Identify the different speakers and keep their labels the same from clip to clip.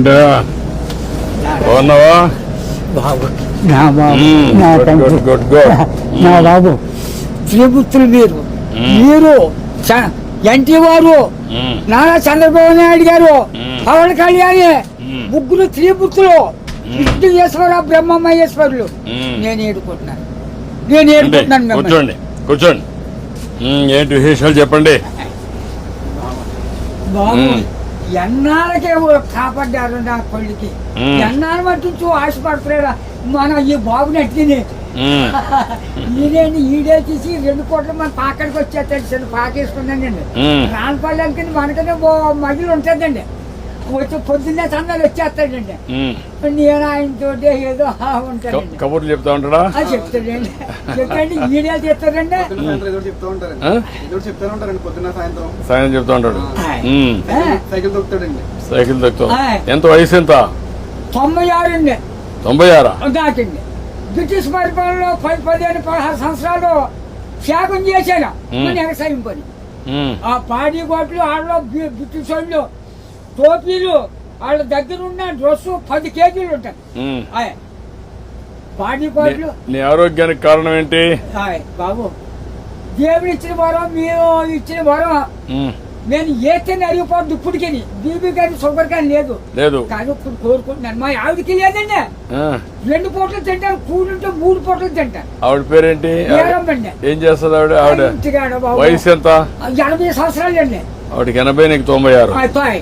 Speaker 1: ఏంటో బాగున్నావా?
Speaker 2: బాబు నా బాబు నా
Speaker 1: గుడ్
Speaker 2: తండ్రి
Speaker 1: గుడ్ గుడ్ గుడ్.
Speaker 2: నా బాబు త్రిపుత్రులు మీరు ఎన్టీ వారు నారా చంద్రబాబు నాయుడు గారు పవన్ కళ్యాణ్ ముగ్గురు త్రిపుత్రులు విష్ణుయేశ్వర బ్రహ్మమహేశ్వరులు నేను ఏడుకుంటున్నాను మిమ్మల్ని.
Speaker 1: కూర్చోండి కూర్చోండి. ఏంటి విశేషాలు చెప్పండి.
Speaker 2: బాబు ఎన్నాళ్ళకే కాపాడ్డారు నా కొడుకి ఎన్నాళ్ళ మట్టు ఆశపడుతున్నాడా మన ఈ బాబుని అట్టిని ఈడే తీసి 2 కోట్ల మన పాకడికి వచ్చేస్తాడు చిన్న పాకేసుకున్నానండి రాన్పల్లెకి మనకనే మగిలి ఉంటుందండి వచ్చి పొద్దున్నే సందాలు వచ్చేస్తాడండి నేను ఆయనతో ఏదో ఉంటానండి
Speaker 1: కబుర్లు చెప్తా ఉంటాడా?
Speaker 2: చెప్తాడండి చెప్పండి ఈడే చెప్తాడండి
Speaker 1: సాయం చెప్తా ఉంటాడు. సైకిల్ దొక్కుతాం. ఎంత వయసు ఎంత?
Speaker 2: 96 అండి.
Speaker 1: 96
Speaker 2: దాకండి. బ్రిటిష్ పరిపాలనలో 15-16 సంవత్సరాలు త్యాగం చేశాను మన వ్యవసాయం పని. ఆ పాడి గోట్లు వాళ్ళలో బ్రిటిష్ వాళ్ళు టోపీలు వాళ్ళ దగ్గర ఉన్న డ్రెస్ 10 కేజీలు ఉంటాయి. పాడి గోట్లు.
Speaker 1: నీ ఆరోగ్యానికి కారణం ఏంటి
Speaker 2: బాబు? దేవుడు ఇచ్చిన వరం, మీరు ఇచ్చిన వరం. నేను ఏతేనే అరిగిపోద్దు ఇప్పటికి. బీబీ కానీ షుగర్ కానీ లేదు కానీ ఇప్పుడు కోరుకుంటున్నాను. మా ఆవిడకి లేదండి. 2 పూటలు తింటాను, కూడుంటే 3 పూటలు తింటాను.
Speaker 1: ఆవిడ పేరేంటి? ఏం చేస్తుంది ఆవిడ? వయసు ఎంత?
Speaker 2: 80 సంవత్సరాలు అండి.
Speaker 1: ఆవిడకి 80, నీకు 96.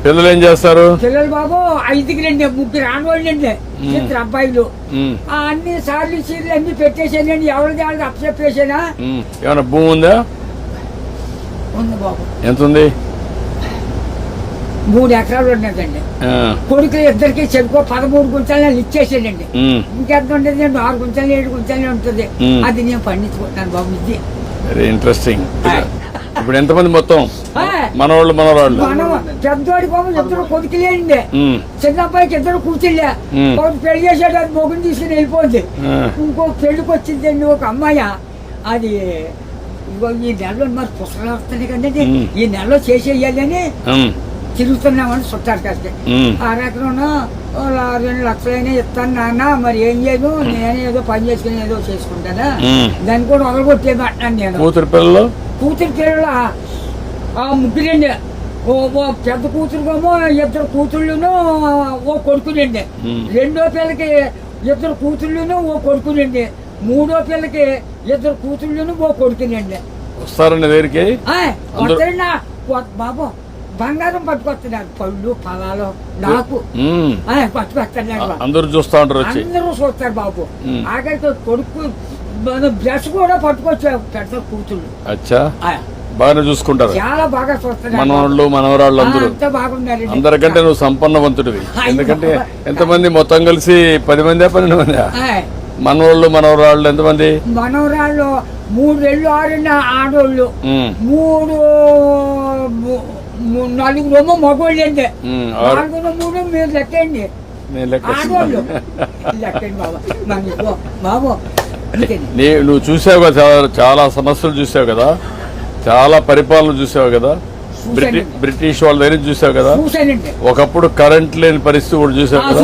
Speaker 1: పిల్లలు ఏం చేస్తారు?
Speaker 2: పిల్లలు బాబు 5కి 3 ఆడవాళ్ళండి, 2 అబ్బాయిలు. అన్ని సార్లు చీరలు అన్ని పెట్టేసానండి. ఎవరిది వాళ్ళకి అప్పచెప్పేసానా?
Speaker 1: ఏమన్నా భూమి ఉందా?
Speaker 2: ఉంది బాబు.
Speaker 1: ఎంత ఉంది?
Speaker 2: 3 ఎకరాలు ఉన్నదండి. కొడుకులు ఇద్దరికి చెరుకు 13 గుంటలు ఇచ్చేసానండి. ఇంకెంత ఉంటుంది? 6 గుంటలు 7 గుంటలే ఉంటుంది. అది నేను పండించుకుంటున్నాను బాబు. ఇది
Speaker 1: వెరీ ఇంట్రెస్టింగ్. ఇప్పుడు ఎంతమంది మొత్తం మనవాళ్ళు మనవరాళ్ళు?
Speaker 2: పెద్దోడి బాబు 2 కొడుకులేండి. చిన్న అబ్బాయికి 2 కూతుళ్ళే. ఒకటి పెళ్లి చేసాడు, అది మొగుని తీసుకుని వెళ్ళిపోయింది. ఇంకో పెళ్లికి వచ్చిందండి ఒక అమ్మాయి. అది ఈ నెలలో మరి పుస్తకాలు వస్తున్నాయి కదండి, ఈ నెలలో చేసేయాలని తిరుగుతున్నామని చుట్టారు కాస్త. 6 ఎకరం 2 లక్షలైనా ఇస్తాను నాన్న, మరి ఏం చేయదు, నేనే ఏదో పని చేసుకుని ఏదో చేసుకుంటానా, దాన్ని కూడా వదలగొట్టేది అంటాను నేను. కూతురు పిల్లలు 3 ఓ పెద్ద కూతురుకేమో 2 కూతుళ్ళును ఓ కొడుకులండి. 2వ పిల్లకి 2 కూతుళ్ళును ఓ కొడుకులండి. 3వ పిల్లకి 2 కూతుళ్ళును ఓ కొడుకులండి.
Speaker 1: వస్తారండి దగ్గరికి
Speaker 2: బాబు. బంగారం పట్టుకొస్తున్నారు, పళ్ళు ఫలాలు నాకు పట్టుకొస్తున్నారు.
Speaker 1: అందరూ చూస్తా ఉంటారు,
Speaker 2: అందరూ చూస్తారు బాబు. ఆఖరికి కొడుకు బ్రష్ కూడా పట్టుకొచ్చారు పెద్ద కూతుళ్ళు.
Speaker 1: బాగా చూసుకుంటారు,
Speaker 2: చాలా బాగా చూస్తున్నారు.
Speaker 1: మనవాళ్ళు మనవరాళ్ళు అందరూ
Speaker 2: బాగున్నారు.
Speaker 1: అందరికంటే నువ్వు సంపన్నవంతుడివి. ఎందుకంటే ఎంతమంది మొత్తం కలిసి 10 మంది 12 మంది మనవాళ్ళు మనవరాళ్ళు? ఎంతమంది
Speaker 2: మనవరాళ్ళు? 3 6 ఆడోళ్ళు, 4 మగోళ్ళు అండి. 4 3 మీరు లెక్కండి. ఆడోళ్ళు లెక్కండి బాబు. బాబు
Speaker 1: నువ్వు చూసావు కదా, చాలా సమస్యలు చూసావు కదా, చాలా పరిపాలన చూసావు కదా, బ్రిటిష్ వాళ్ళ దగ్గర చూసావు కదా. ఒకప్పుడు కరెంట్ లేని పరిస్థితి కూడా చూసావు కదా.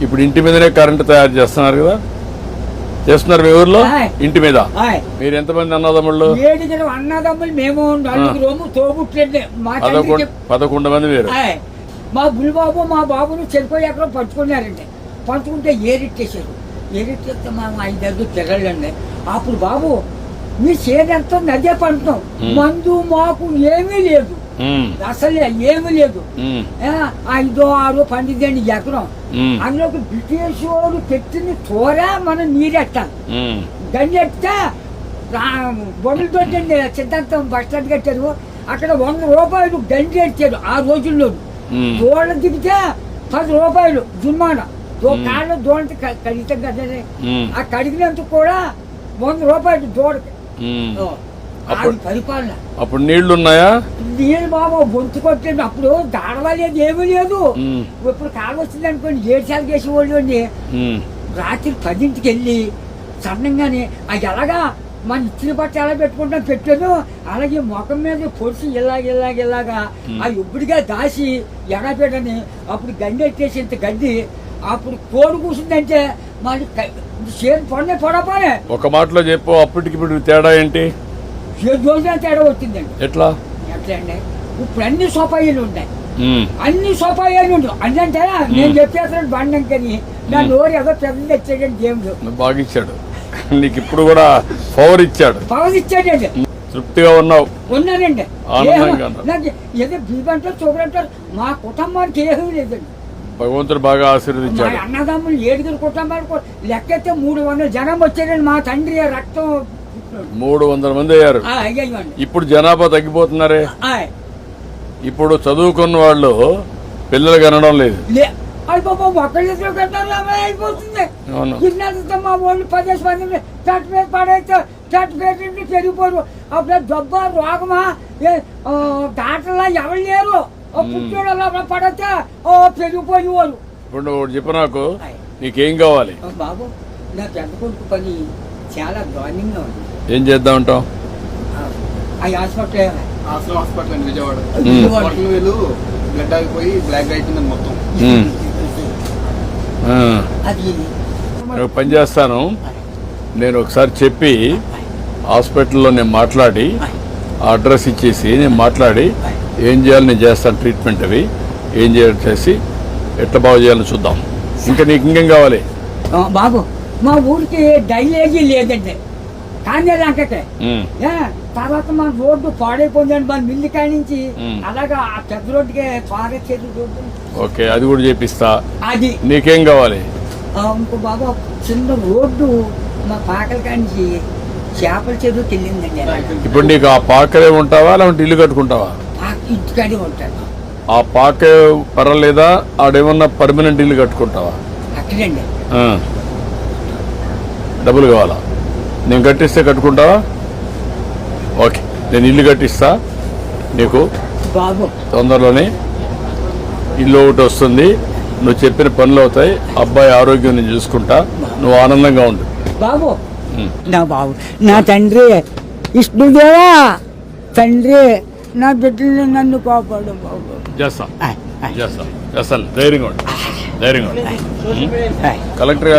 Speaker 1: ఇప్పుడు ఇంటి మీదనే కరెంట్ తయారు చేస్తున్నారు కదా, చేస్తున్నారు మీ ఊర్లో ఇంటి మీద. మీరు ఎంతమంది అన్నదమ్ముళ్ళు?
Speaker 2: 7 అన్నదమ్ములు. మేము 4 తోబుట్లండి.
Speaker 1: 11 మంది మీరు.
Speaker 2: మా బుల్బాబు మా బాబును చెరుకు ఎక్కడో పట్టుకున్నారండి. పట్టుకుంటే ఏరిట్టేశారు. ఏరిట్టేస్తే మా 5 పిల్లలండి. అప్పుడు బాబు మీ చేనంతా నదే పంటున్నాం, మందు మాకు ఏమీ లేదు, అసలే ఏమీ లేదు. 5 6 12 ఎకరం. అందులోకి బ్రిటిష్ వాళ్ళు పెట్టిన తోర మనం నీరెట్టాలి. గంజెట్టే బొండలతో సిద్ధాంతం బస్ స్టాండ్ కట్టారు. అక్కడ 100 రూపాయలు గంజి ఎట్టారు ఆ రోజుల్లో. దోళ్ళ దిగితే 10 రూపాయలు జుర్మానా. కాళ్ళు దోళ్ళకి కడిగితే కదా, ఆ కడిగినందుకు కూడా 100 రూపాయలు దోడకి. పరిపాలన.
Speaker 1: అప్పుడు నీళ్లు ఉన్నాయా?
Speaker 2: నీళ్ళు బాబు బొంతు కొట్టండి. అప్పుడు దాడవలేదు, ఏమీ లేదు. ఇప్పుడు కాలం వచ్చింది అనుకోండి, 7 సార్లు చేసేవాళ్ళు అండి. రాత్రి 10ంటికి వెళ్ళి సన్నంగానే అది ఎలాగా మన ఇచ్చిన బట్ట ఎలా పెట్టుకుంటాం పెట్టాను, అలాగే ముఖం మీద పొడిచి ఇలాగా ఆ ఇప్పుడుగా దాసి ఎడపెట్టని అప్పుడు గండి ఎట్టేసి ఇంత గడ్డి అప్పుడు కోడి కూర్చుందంటే మరి చేతి పొడపోనే.
Speaker 1: ఒక మాటలో చెప్పు, అప్పటికి ఇప్పుడు తేడా ఏంటి?
Speaker 2: 7 రోజుల తేడా వచ్చిందండి.
Speaker 1: ఎట్లా
Speaker 2: అండి ఇప్పుడు అన్ని సోపాయిలు ఉన్నాయి, అన్ని సోపాయాలు ఉండవు. అంటే నేను చెప్పేస్తాను బండంకని నా నోరు ఏదో పెద్ద తెచ్చాడండి దేవుడు.
Speaker 1: బాగా ఇచ్చాడు నీకు, ఇప్పుడు కూడా పవర్ ఇచ్చాడు.
Speaker 2: ఇచ్చాడండి.
Speaker 1: తృప్తిగా
Speaker 2: ఉన్నానండి.
Speaker 1: ఆనందంగా
Speaker 2: నాకు ఏదో బీబంటారు చూడంటారు, మా కుటుంబానికి ఏమీ లేదండి.
Speaker 1: భగవంతుడు బాగా ఆశీర్వదించాడు.
Speaker 2: మా అన్నదమ్ములు 7 కుటుంబాలు లెక్కైతే 300 జనం వచ్చారండి. మా తండ్రి రక్తం
Speaker 1: 300 మంది అయ్యారు. ఇప్పుడు జనాభా తగ్గిపోతున్నారే. ఇప్పుడు చదువుకున్న వాళ్ళు పిల్లలు కనడం లేదు.
Speaker 2: అయిపోతుంది. మా వాళ్ళు 10 మంది చట్టు మీద పడైతే చట్టు పెట్టి పెరిగిపోరు. అప్పుడు జబ్బ రోగమా దాటలా ఎవరు లేరు. పుట్టోడు పడితే పెరిగిపోయేవారు.
Speaker 1: ఇప్పుడు చెప్పు నాకు, నీకేం కావాలి?
Speaker 2: బాబు నా పెద్ద కొడుకు పని చాలా దారుణంగా ఉంది.
Speaker 1: ఏం చేద్దాం అంటావు?
Speaker 2: హాస్పిటల్
Speaker 3: అండి విజయవాడ బ్లడ్ ఆగిపోయి బ్లాక్ అయిపోయింది మొత్తం.
Speaker 1: పని చేస్తాను నేను, ఒకసారి చెప్పి హాస్పిటల్లో నేను మాట్లాడి అడ్రస్ ఇచ్చేసి నేను మాట్లాడి ఏం చేయాలి నేను చేస్తాను. ట్రీట్మెంట్ అవి ఏం చేయాలి చేసి ఎట్లా బాగు చేయాలని చూద్దాం. ఇంకా నీకు ఇంకేం కావాలి?
Speaker 2: బాబు మా ఊరికి డైలేజీ లేదండి, కానీ లంకకే. తర్వాత మన రోడ్డు పాడైపోయిందండి, మన మిల్లి కాడి నుంచి అలాగా ఆ పెద్ద రోడ్డుకి ఫారెస్ట్ రోడ్డు.
Speaker 1: ఓకే, అది కూడా చేపిస్తా.
Speaker 2: అది
Speaker 1: నీకేం కావాలి?
Speaker 2: ఇంకో బాబు చిన్న రోడ్డు మా పాకల కాడి నుంచి చేపల చెరువుకి వెళ్ళిందండి.
Speaker 1: ఇప్పుడు నీకు ఆ పాకలే ఉంటావా లేదంటే ఇల్లు కట్టుకుంటావా?
Speaker 2: ఇంటికాడే ఉంటాను.
Speaker 1: ఆ పాక పర్వాలేదా? ఆడేమన్నా పర్మనెంట్ ఇల్లు కట్టుకుంటావా?
Speaker 2: అక్కడండి.
Speaker 1: డబ్బులు కావాలా? నేను కట్టిస్తే కట్టుకుంటావా? ఓకే, నేను ఇల్లు కట్టిస్తా నీకు.
Speaker 2: బాబు
Speaker 1: తొందరలోనే ఇల్లు ఒకటి వస్తుంది, నువ్వు చెప్పిన పనులు అవుతాయి, అబ్బాయి ఆరోగ్యం నేను చూసుకుంటా, నువ్వు ఆనందంగా ఉండు
Speaker 2: బాబు. నా బాబు నా తండ్రి విష్ణుదేవా, తండ్రి నా బిడ్డలు నన్ను కాపాడు బాబు.
Speaker 1: చేస్తాను. ధైర్యంగా ఉండు. కలెక్టర్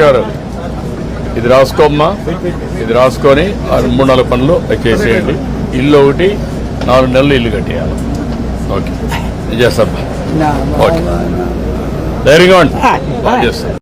Speaker 1: గారు ఇది రాసుకోమ్మా, ఇది రాసుకొని 3-4 పనులు చేసేయండి. ఇల్లు ఒకటి 4 నెలలు ఇల్లు కట్టేయాలి. ఓకే, నేను చేస్తాను. ఓకే, ధైర్యంగా ఉండి చేస్తాను.